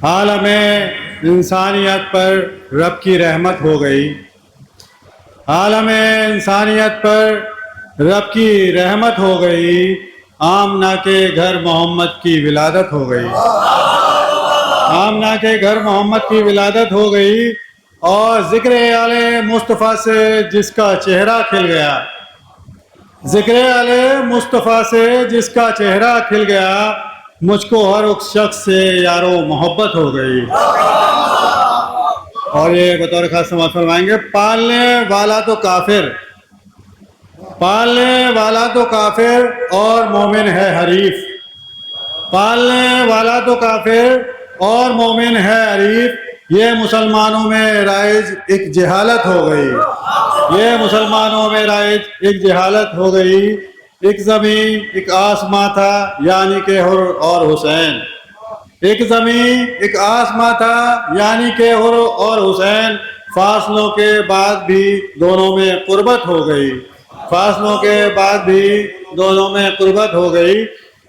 عالم انسانیت پر رب کی رحمت ہو گئی، عالم انسانیت پر رب کی رحمت ہو گئی، آمنہ کے گھر محمد کی ولادت ہو گئی، آمنہ کے گھر محمد کی ولادت ہو گئی، اور ذکر آل مصطفیٰ سے جس کا چہرہ کھل گیا، ذکر آل مصطفیٰ سے جس کا چہرہ کھل گیا، مجھ کو ہر اس شخص سے یارو محبت ہو گئی۔ اور یہ بطور خاص سماعت فرمائیں گے، پالنے والا تو کافر، پالنے والا تو کافر اور مومن ہے حریف، پالنے والا تو کافر اور مومن ہے حریف، یہ مسلمانوں میں رائج ایک جہالت ہو گئی، یہ مسلمانوں میں رائج ایک جہالت ہو گئی۔ ایک زمین ایک آسماں تھا، یعنی کہ حر اور حسین، ایک زمین ایک آسماں تھا یعنی کہ حر اور حسین، فاصلوں کے بعد بھی دونوں میں قربت ہو گئی، فاصلوں کے بعد بھی دونوں میں قربت ہو گئی۔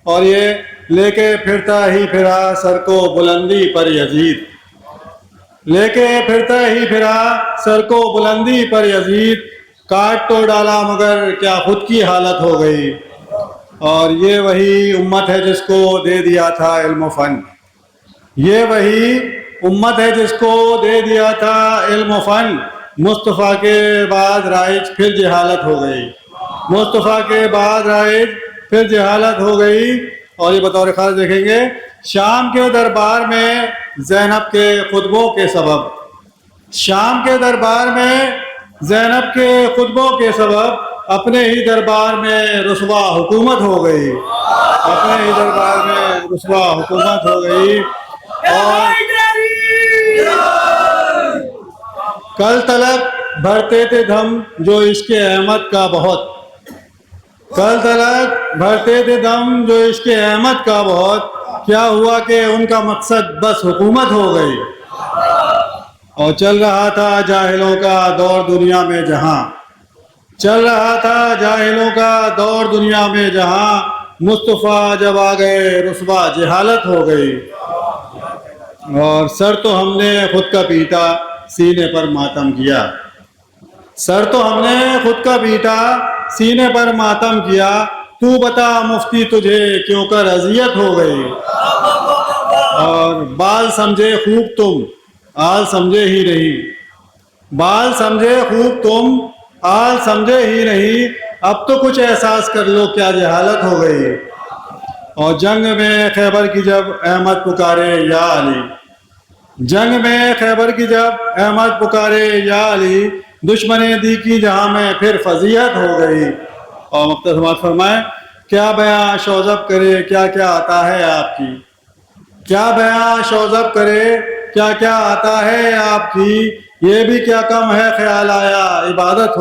اور یہ لے کے پھرتا ہی پھرا سر کو بلندی پر یزید، لے کے پھرتا ہی پھرا سر کو بلندی پر یزید، کاٹ تو ڈالا مگر کیا خود کی حالت ہو گئی۔ اور یہ وہی امت ہے جس کو دے دیا تھا علم و فن، یہ وہی امت ہے جس کو دے دیا تھا علم و فن، مصطفیٰ کے بعد رائج پھر جہالت ہو گئی، مصطفیٰ کے بعد رائج پھر جہالت ہو گئی۔ اور یہ بطور خاص دیکھیں گے، شام کے دربار میں زینب کے خطبوں کے سبب، شام کے دربار میں زینب کے خطبوں کے سبب اپنے ہی دربار میں رسوا حکومت ہو گئی، اپنے ہی دربار میں رسوا حکومت ہو گئی۔ اور کل تلک بھرتے تھے دم جو عشق احمد کا بہت، کل تلک بھرتے تھے دم جو عشق احمد کا بہت، کیا ہوا کہ ان کا مقصد بس حکومت ہو گئی۔ اور چل رہا تھا جاہلوں کا دور دنیا میں جہاں، چل رہا تھا جاہلوں کا دور دنیا میں جہاں، مصطفیٰ جب آ گئے رسوا جہالت ہو گئی۔ اور سر تو ہم نے خود کا پیٹا سینے پر ماتم کیا، سر تو ہم نے خود کا پیٹا سینے پر ماتم کیا، تو بتا مفتی تجھے کیوں کر اذیت ہو گئی۔ اور بال سمجھے خوب تم آل سمجھے ہی نہیں، بال سمجھے خوب تم آل سمجھے ہی نہیں، اب تو کچھ احساس کر لو کیا جہالت ہو گئی۔ اور جنگ میں خیبر کی جب احمد پکارے یا علی، جنگ میں خیبر کی جب احمد پکارے یا علی، دشمن دی کی جہاں میں پھر فضیحت ہو گئی۔ اور مختصر فرمائیں، کیا بیاں شوذب کرے کیا کیا آتا ہے آپ کی، کیا بیاں شوذب کرے کیا کیا آتا ہے آپ کی، یہ بھی کیا کم ہے خیال آیا عبادت ہو